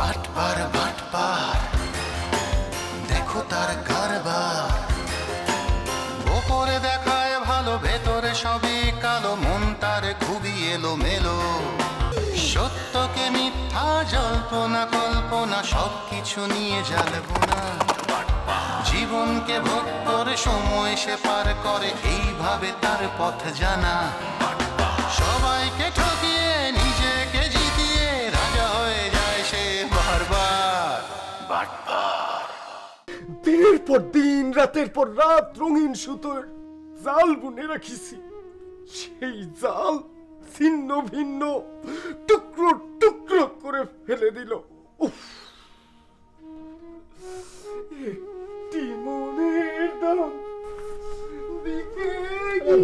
বাটপার বাটপার দেখো তার কারবার, ওপরে দেখায় ভালো ভেতরে সবই কালো, মন তার খুবই এলোমেলো। সত্যকে মিথ্যা জল্পনা কল্পনা সবকিছু নিয়ে জ্বালবো না, জীবনকে ভোগ করে সময় সে পার করে এইভাবে তার পথ জানা। সবাইকে ঠকিয়ে নিজেকে জিতিয়ে রাজা হয়ে যায় সে বারবার বাটপার। দিনের পর দিন রাতের পর রাত রঙিন সুতোর জাল বুনে রাখিছি, সেই জাল ছিন্ন ভিন্ন টুকরো টুকরো করে ফেলে দিল।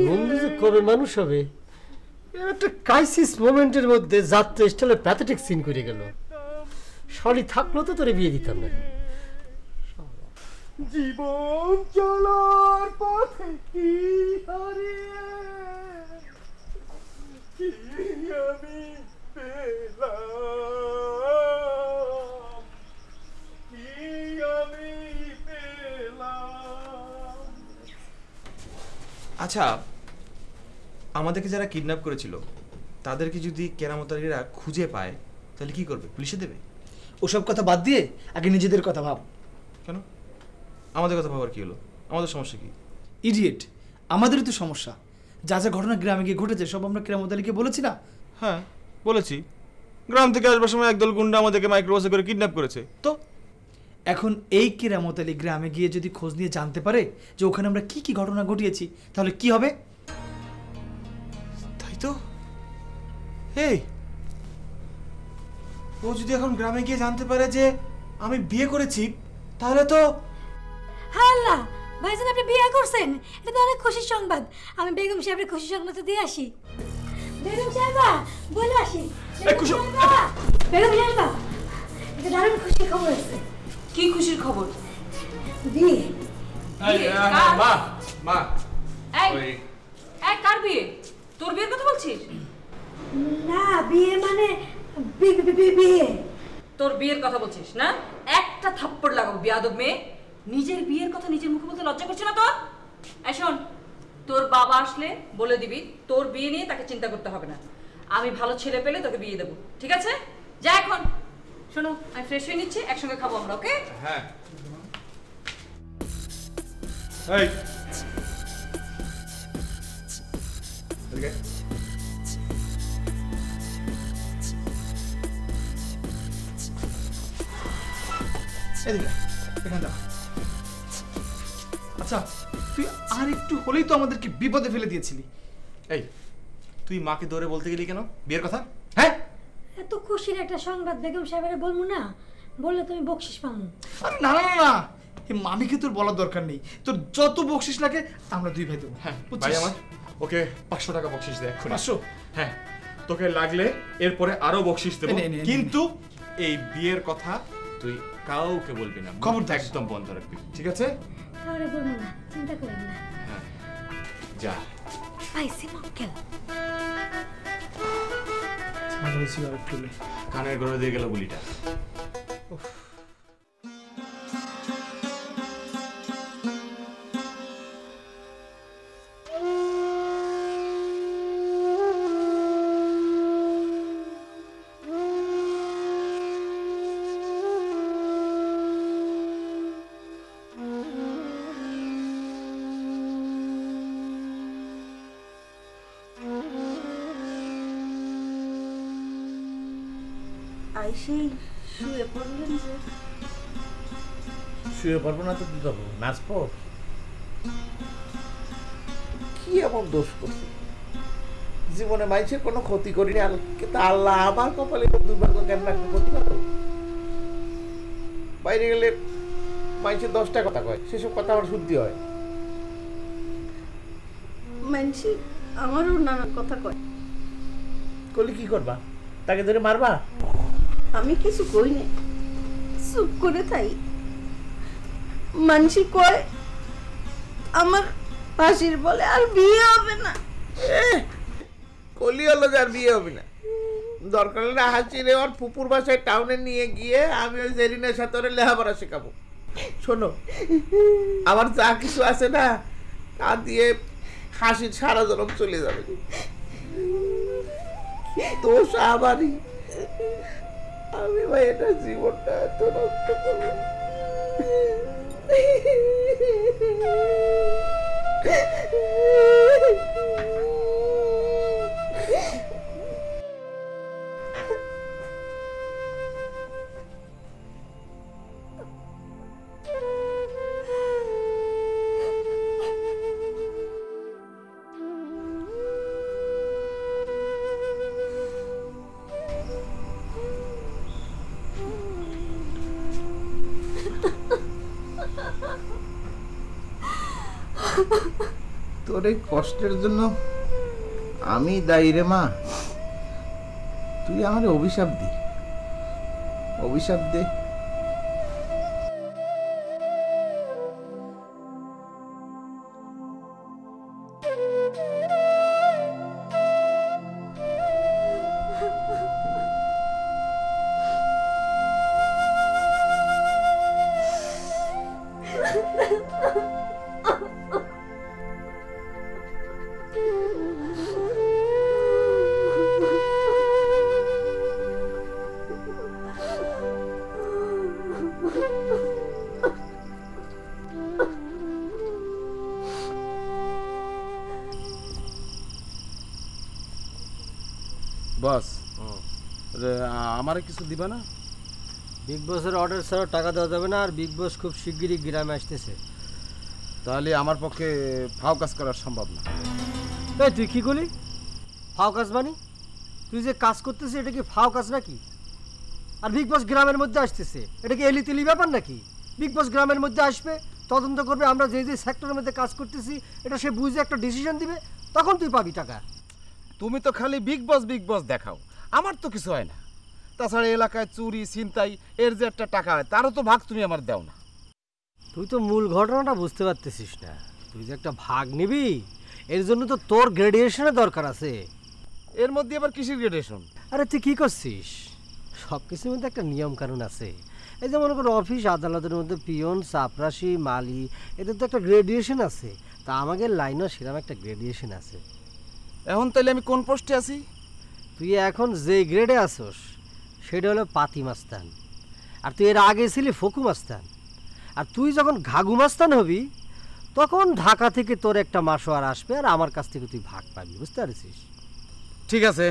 বন্ধু যে কবে মানুষ হবে, একটা ক্রাইসিস মোমেন্টের মধ্যে যাত্রা স্টাইলে প্যাথেটিক সিন করে গেল। সরি থাকলো তো তোরে বিয়ে দিতাম না। জীবন চলার পথে কি হারিয়ে কি আমি পেলাম, কি আমি পেলাম। আচ্ছা, আমাদেরকে যারা কিডন্যাপ করেছিল তাদেরকে যদি কেরামতারীরা খুঁজে পায় তাহলে কি করবে? পুলিশে দেবে? ওসব কথা বাদ দিয়ে আগে নিজেদের কথা ভাব। কেন আমাদের কথা ভাবার কি হলো? আমাদের সমস্যা কি? ইডিয়েট, আমাদেরই তো সমস্যা। যা যা ঘটনা গ্রামে গিয়ে ঘটেছে সব আমরা কেরামত আলীকে বলেছি না? হ্যাঁ বলেছি। গ্রাম থেকে আসবার সময় একদল গুন্ডা আমাদেরকে মাইক্রোবাসে করে কিডন্যাপ করেছে। তো এখন এই কেরামত আলী গ্রামে গিয়ে যদি খোঁজ নিয়ে জানতে পারে যে ওখানে আমরা কি কি ঘটনা ঘটিয়েছি তাহলে কি হবে? তাই তো। এই ও যদি এখন গ্রামে গিয়ে জানতে পারে যে আমি বিয়ে করেছি তাহলে তো। হ্যাঁ আল্লাহ, ভাইজান আপনি বিয়ে করছেন, এটা তো অনেক খুশির সংবাদ। আমি বেগম সাহেবের খুশির সংবাদ দিয়ে আসি। বেগম সাহেবা বলে আসি। বেগম সাহেবা, এটা দারুণ খুশির খবর আছে। কি খুশির খবর? বিয়ে। মা মা এই কার বিয়ে? তোর বিয়ের কথা বলছিস? না, বিয়ে মানে বিয়ে। তোর বিয়ের কথা বলছিস না? একটা থাপ্পড় লাগাবো বেয়াদব মেয়ে। নিজের বিয়ের কথা নিজের মুখে বলতে লজ্জা করছে না তোর? এই শোন, তোর বাবা আসলে বলে দিবি তোর বিয়ে নিয়ে তাকে চিন্তা করতে হবে না, আমি ভালো ছেলে পেলে তোকে বিয়ে দেবো, ঠিক আছে? যা এখন। শোনো, আমি ফ্রেশ হয়ে নিচ্ছি, একসঙ্গে খাবো আমরা, ওকে? হ্যাঁ। এই এদিকে এদিকে এখানে দাও। আচ্ছা, তুই আর একটু হলেই তো আমাদেরকে বিপদে ফেলে দিয়েছিলি। এই তুই মাকে ধরে বলতে গেলি কেন বিয়ের কথা? হ্যাঁ, এত খুশির একটা সংবাদ বেগম সাহেবের বলবো না? বললে তুমি বকশিস পাবো। আরে না না না, এই মামিকে তোর বলার দরকার নেই। তোর যত বকশিস লাগে আমরা দুই ভাই দেবো। হ্যাঁ ভাই আমার, ওকে 500 টাকা বকশিস দে এক্ষুনি। 500? হ্যাঁ, তোকে লাগলে এরপরে আরো বকশিস দেবো, কিন্তু এই বিয়ের কথা তুই কাউকে বলবি না, খবর একদম বন্ধ রাখবি, ঠিক আছে? তাহলে বলবো না, চিন্তা করেন না। হ্যাঁ যা। পাইছি মক্কেল। কানের গড়ে দিয়ে গেল গুলিটা। শুয়ে পড়বো না তো কি করবো? নাচবো? কি এমন দোষ করছি? জীবনে মানুষের কোনো ক্ষতি করিনি, আল্লাহ আমার কপালে দুর্ভাগ্য কেন রাখতে ক্ষতি করো? বাইরে গেলে মানুষের 10টা কথা কয়, সেসব কথা আমার শুদ্ধি হয়। মানুষ আমারও নানা কথা কয়। করলে কি করবা? তাকে ধরে মারবা? আমি কিছু কই না, চুপ করে থাই। মানসি কয় আমার ফাঁসির বলে আর বিয়ে হবে না। কলি হলো যে আর বিয়ে হবে না? দরকার হলে হাসিরে ওর ফুপুর বাসায় টাউনে নিয়ে গিয়ে আমি ওই জেরিনের সাথে ওরে লেখাপড়া শেখাবো। শোনো, আমার যা কিছু আছে না তা দিয়ে হাসির সারা জনম চলে যাবে। দোষ আমারই, আমি ভাই এটা জীবনটা এত নষ্ট করবো। তোর এই কষ্টের জন্য আমি দায়ী রে মা। তুই আমার অভিশাপ দি, অভিশাপ দে। বস, আমারে কিছু দিবা না? বিগ বসের অর্ডার ছাড়া টাকা দেওয়া যাবে না, আর বিগ বস খুব শিগগিরই গ্রামে আসতেছে। তাহলে আমার পক্ষে ফাও কাজ করা সম্ভব না। এই তুই কি করলি? ফাও কাজ মানে? তুই যে কাজ করতেছিস এটা কি ফাও কাজ নাকি? আর বিগ বস গ্রামের মধ্যে আসতেছে, এটা কি এলি তেলি ব্যাপার নাকি? বিগ বস গ্রামের মধ্যে আসবে, তদন্ত করবে, আমরা যে যে সেক্টরের মধ্যে কাজ করতেছি এটা সে বুঝে একটা ডিসিশন দিবে, তখন তুই পাবি টাকা। তুমি তো খালি বিগ বস দেখাও, আমার তো কিছু হয় না। তাছাড়া এলাকায় চুরি ছিনতাই এর যে একটা টাকা হয় তারও তো ভাগ তুমি আমার দাও না। তুই তো মূল ঘটনাটা বুঝতে পারতেছিস না। তুই যে একটা ভাগ নিবি এর জন্য তো তোর গ্রেডুয়েশনের দরকার আছে। এর মধ্যে আবার কিসের গ্রেডুয়েশন? আরে তুই কি করছিস? সব কিছুর মধ্যে একটা নিয়ম কানুন আছে। এই যে মনে করো অফিস আদালতের মধ্যে পিয়ন, চাপরাশি, মালি, এদের তো একটা গ্রেডুয়েশন আছে। তা আমাদের লাইনও সেরকম একটা গ্রেডুয়েশন আছে। এখন তাহলে আমি কোন পোস্টে আছি? তুই এখন যে গ্রেডে আসোস সেটা হলো পাতি মাস্তান, আর তুই এর আগে ছিলি ফকু মাস্তান। আর তুই যখন ঘাঘু মাস্তান হবি তখন ঢাকা থেকে তোর একটা মাসোয়ার আসবে, আর আমার কাছ থেকে তুই ভাগ পাবি। বুঝতে পারছিস? ঠিক আছে,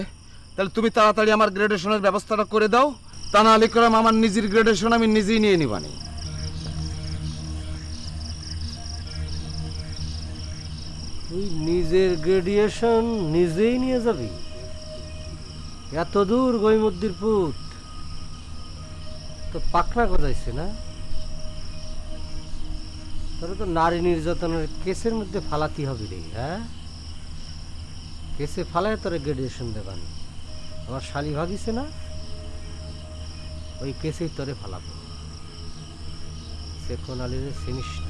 তাহলে তুমি তাড়াতাড়ি আমার গ্রেডুয়েশনের ব্যবস্থাটা করে দাও, তা না হলে করলাম আমার নিজের গ্রেডুয়েশন আমি নিজেই নিয়ে নিবানি। তুই নিজের গ্রেডুয়েশন নিজেই নিয়ে যাবি? এত দূর গৈমদ্দির পুত, তো পাকনা গজাইছে না? তোর তো নারী নির্যাতনের কেসের মধ্যে ফালাতি হবে রে। হ্যাঁ, কেসে ফালায় তোর গ্রেডুয়েশন দেবান। আমার শালি ভাগিছে না, ওই কেসেই তোরে ফালাবো। সে কোন আলিরে চিনিস না?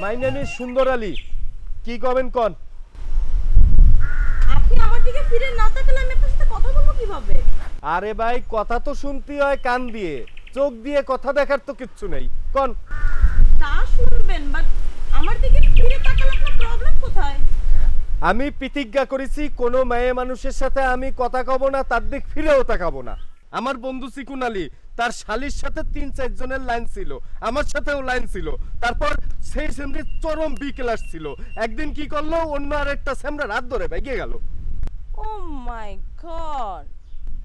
মাই নেম ইজ সুন্দর আলী। কি কবেন কোন? আপনি আমার দিকে ফিরে না তাকালে আমি আপনার সাথে কথা বলবো কিভাবে? আরে ভাই, কথা তো শুনতে হয় কান দিয়ে, চোখ দিয়ে কথা দেখার তো কিচ্ছু নেই। কোন? তা শুনবেন, বাট আমার দিকে ফিরে তাকালে আপনার প্রবলেম কোথায়? আমি প্রতিজ্ঞা করেছি কোনো মেয়ে মানুষের সাথে আমি কথা কব না, তার দিক ফিরেও তাকাবো না। আমার বন্ধু সিকুন আলী, তার শালির সাথে ৩-৪ জনের লাইন ছিল, আমার সাথেও লাইন ছিল। তারপর সেই সেমরির চরম বি ক্লাস ছিল। একদিন কি করলো, অন্য আরেকটা সেমরা রাত ধরে ভেগে গেল। ও মাই এখন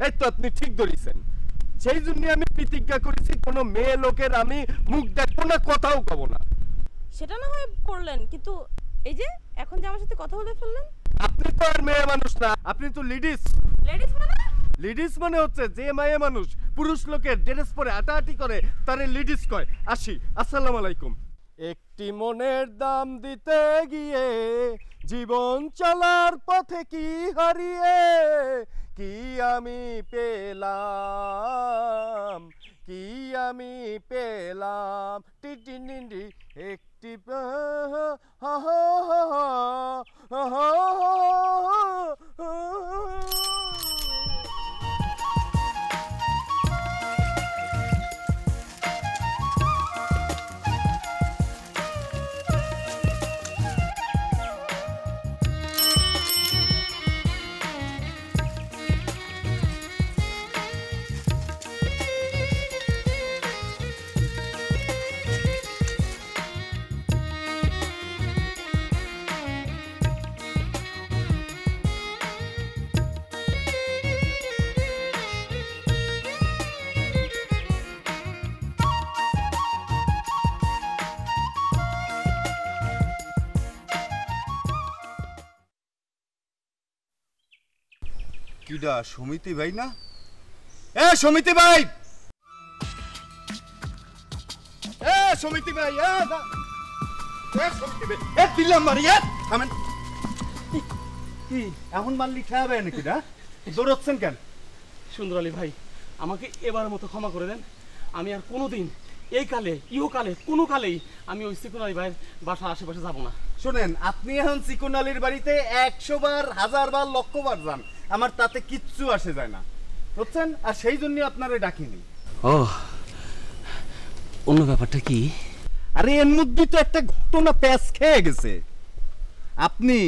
এই তো আপনি ঠিক ধরেছেন। সেই জন্য আমি প্রতিজ্ঞা করেছি কোনো মেয়ে লোকের আমি মুখ দেখবো না, কথাও কব না। সেটা না হয় করলেন, কিন্তু এই যে এখন যে আমার সাথে কথা বলে ফেললেন। আপনি তো আর মেয়ে মানুষ না, আপনি তো লেডিস। লেডিস মানে? লেডিস মানে হচ্ছে যে মেয়ে মানুষ পুরুষ লোকের ড্রেস পরে হাঁটাহাঁটি করে তারে লেডিস কয়। আসি, আসসালামু আলাইকুম। একটি মনের দাম দিতে গিয়ে জীবন চলার পথে কি হারিয়ে কি আমি পেলাম, কি আমি পেলাম। টিটিনিন্ডি একটি কিডা সমিতি ভাই না? এ সমিতি ভাই, এ সমিতি ভাই, এ সমিতি ভাই, এ দিলাম মারি। থামেন, কি এমন মারলি খাবে নাকি? না দৌড়চ্ছেন কেন? সুন্দর আলী ভাই, আমাকে এবার মতো ক্ষমা করে দেন। আমি আর কোনোদিন এই কালে ইহকালে কোনো কালেই আমি ওই চিকন আলী ভাইয়ের বাসার আশেপাশে যাব না। শোনেন, আপনি এখন চিকন আলীর বাড়িতে 100 বার, 1000 বার, লক্ষ বার যান, আমার তাতে কিচ্ছু আসে যায় না, বুঝছেন? আর সেই জন্য আপনারে ডাকিনি। ও, অন্য ব্যাপারটা কি? আরে এর মধ্যে তো একটা ঘটনা প্যাচ খেয়ে গেছে। আপনি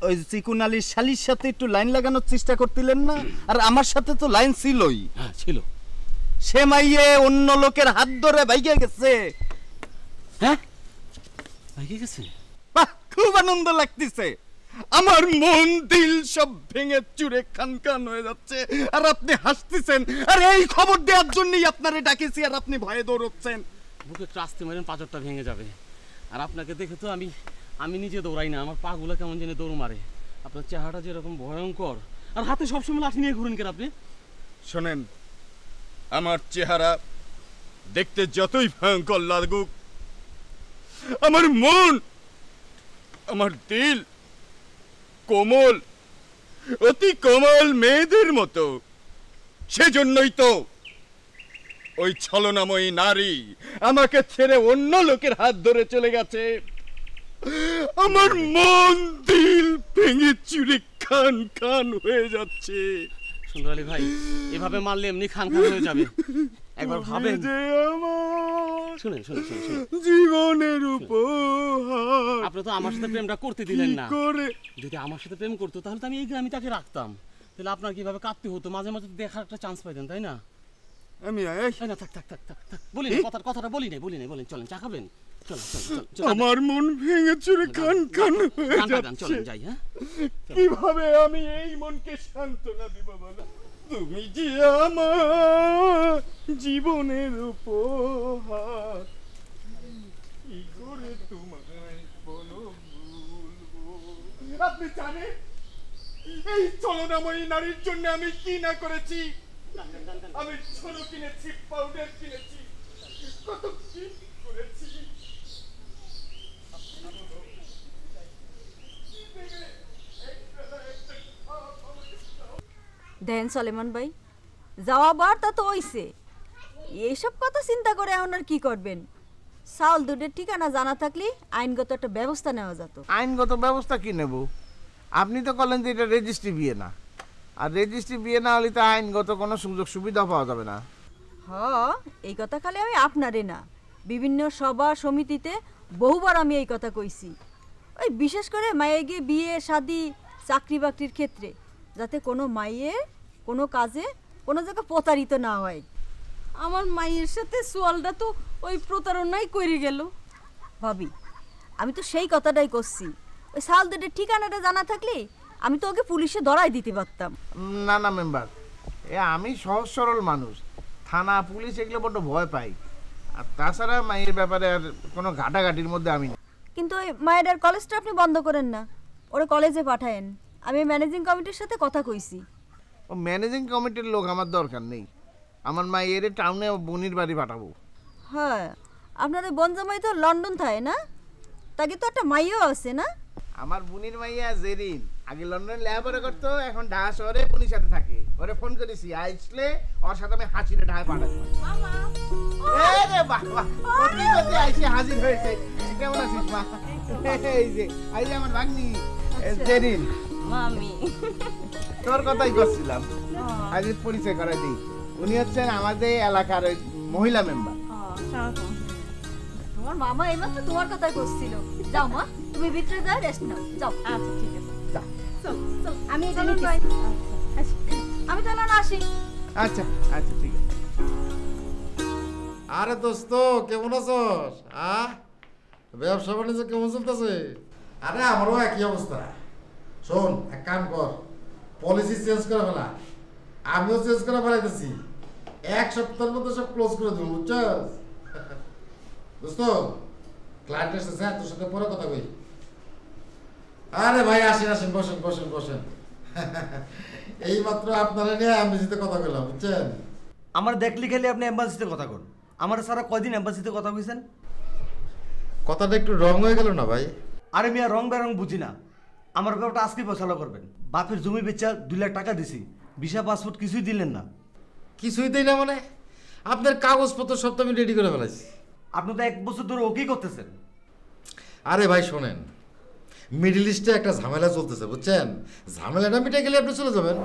ওই চিকন আলীর শালির সাথে একটু লাইন লাগানোর চেষ্টা করতেলেন না? আর আমার সাথে তো লাইন ছিলই। হ্যাঁ ছিল। সে মাইয়ে অন্য লোকের হাত ধরে ভাইগে গেছে। হ্যাঁ ভাইগে গেছে? বাহ, খুব আনন্দ লাগতেছে। আমার মন দিল সব ভেঙে চুরে খানখান হয়ে যাচ্ছে, আর আপনি হাসতেছেন। আর এই খবর দেওয়ার জন্যই আপনারে ডাকেছি, আর আপনি ভয়ে দৌড়চ্ছেন। বুকে একটু আসতে মারেন, পাঁচরটা ভেঙে যাবে। আর আপনাকে দেখে তো আমি নিজে দৌড়াই না, আমার পাগুলো কেমন যেন দৌড় মারে। আপনার চেহারাটা যেরকম ভয়ঙ্কর, আর হাতে সবসময় লাঠি নিয়ে ঘুরেন কেন আপনি? শোনেন, আমার চেহারা দেখতে যতই ভয়ঙ্কর লাগুক, আমার মন, আমার দিল কোমল, অতি কোমল মেয়েদের মতো। সেজন্যই তো ওই ছলনাময়ী নারী আমাকে ছেড়ে অন্য লোকের হাত ধরে চলে গেছে। আমার মন দিল ভেঙে চুরে খান খান হয়ে যাচ্ছে। সুন্দর আলী ভাই, এভাবে মারলে এমনি খান খান হয়ে যাবে। একবার ভাবেন। শুনেন শুনেন শুনেন, জীবনের উপহার। আপনি তো আমার সাথে প্রেমটা করতে দিলেন না। যদি আমার সাথে প্রেম করতো তাহলে তো আমি এই গ্রামে তাকে রাখতাম। তাহলে আপনার কিভাবে কাঁদতে হতো, মাঝে মাঝে দেখার একটা চান্স পাইতেন, তাই না? আমি না, থাক থাক থাক থাক থাক, বলি না, কথাটা বলি নাই, বলেন। চলেন, চা খাবেন? আমার মন ভেঙে চুরে খান খান হয়ে যাচ্ছে। চলেন যাই। হ্যাঁ, কিভাবে আমি এই মনকে সান্ত্বনা দিব বলো? তুমি যে আমার জীবনের উপহার, কি করে তোমায় বলো ভুলবো? আপনি জানেন এই ছলনাময়ী নারীর জন্য আমি কি না করেছি? আমি ছোট কিনেছি, পাউডার কিনেছি, কত কি করেছি। দেন সলেমান ভাই, যাওয়া বার্তা তো হইছে, এইসব কথা চিন্তা করে এখন আর কি করবেন? চাউল দুধের ঠিকানা জানা থাকলে আইনগত একটা ব্যবস্থা নেওয়া যেত। আইনগত ব্যবস্থা কি নেব? আপনি তো বললেন যে এটা রেজিস্ট্রি বিয়ে না, আর রেজিস্ট্রি বিয়ে না হলে তো আইনগত কোনো সুযোগ সুবিধা পাওয়া যাবে না। এই কথা খালি আমি আপনারে না, বিভিন্ন সভা সমিতিতে বহুবার আমি এই কথা কইছি। ওই বিশেষ করে মায়ে গিয়ে বিয়ে শাদি চাকরি বাকরির ক্ষেত্রে যাতে কোনো মাইয়ের কোনো কাজে কোনো জায়গায় প্রতারিত না হয়। আমার মায়ের সাথে সোয়ালটা তো ওই প্রতারণাই করে গেল। ভাবি, আমি তো সেই কথাটাই করছি, ওই সাল দুটের ঠিকানাটা জানা থাকলে আমি তো ওকে পুলিশে ধরাই দিতে পারতাম। না না মেম্বার, আমি সহজ সরল মানুষ, থানা পুলিশ এগুলো বড্ড ভয় পাই। আর তাছাড়া মায়ের ব্যাপারে আর কোনো ঘাটাঘাটির মধ্যে আমি না। কিন্তু ওই মায়ের কলেজটা আপনি বন্ধ করেন না, ওরা কলেজে পাঠায়েন। আমি ম্যানেজিং কমিটির সাথে কথা কইছি। ও ম্যানেজিং কমিটির লোক আমার দরকার নেই, আমার মায়ের টাউনে বোনির বাড়ি পাঠাবো। হ্যাঁ, আপনাদের বনজামাই তো লন্ডন থাকে না? তাকে তো একটা মাইও আছে না? আমার বোনির মাইয়া জেরিন আগে লন্ডনে লেখাপড়া করতো, এখন ঢাকা শহরে বোনির সাথে থাকে। ওরে ফোন করেছি, আসলে ওর সাথে আমি হাসিরে ঢাকায় পাঠাবো। হাজির হয়েছে। কেমন আছিস মা? এই যে আমার ভাগ্নি জেরিন। মামি, তোর কথাই করছিলাম, আজ পরিচয় করাই দিই। উনি হচ্ছেন আমাদের এলাকার ওই মহিলা মেম্বার। তোমার মামা এইমাত্র তোমার কথাই করছিল। যাও মা, তুমি ভিতরে যাও, রেস্ট নাও। যাও। আচ্ছা ঠিক আছে, যা। আমি এটা নিতে আমি তাহলে না আসি। আচ্ছা আচ্ছা ঠিক আছে। আরে দোস্ত কেমন আছস? ব্যবসা বাণিজ্য কেমন চলতেছে? আরে আমারও একই অবস্থা। শোন, এক কাম কর, পলিসি চেঞ্জ করে ফেলা। আমিও চেঞ্জ করে ফেলাইতেছি। 1 সপ্তাহের মধ্যে সব ক্লোজ করে দেবো, বুঝছস? দোস্ত ক্লায়েন্ট এসেছে, তোর সাথে পরে কথা কই। আরে ভাই আসেন আসেন, বসেন বসেন বসেন। এই মাত্র আপনারা নিয়ে এমবিসিতে কথা কইলাম, বুঝছেন? আমার দেখলি খেলে আপনি এম্বাসিতে কথা কন। আমার সারা কয়দিন এম্বাসিতে কথা কইছেন? কথাটা একটু রং হয়ে গেল না ভাই? আরে মিয়া, রং বেরং বুঝি না। আমার ব্যাপারটা আজকে ফয়সালা করবেন। বাপের জমি বেচা 2 লাখ টাকা দিছি, ভিসা পাসপোর্ট কিছুই দিলেন না। কিছুই দেই না মানে? আপনার কাগজপত্র সব তো আমি রেডি করে ফেলাইছি। আপনি তো 1 বছর ধরে ওকেই করতেছেন। আরে ভাই শোনেন, মিডল ইস্টে একটা ঝামেলা চলতেছে, বুঝছেন? ঝামেলাটা মিটে গেলে আপনি চলে যাবেন।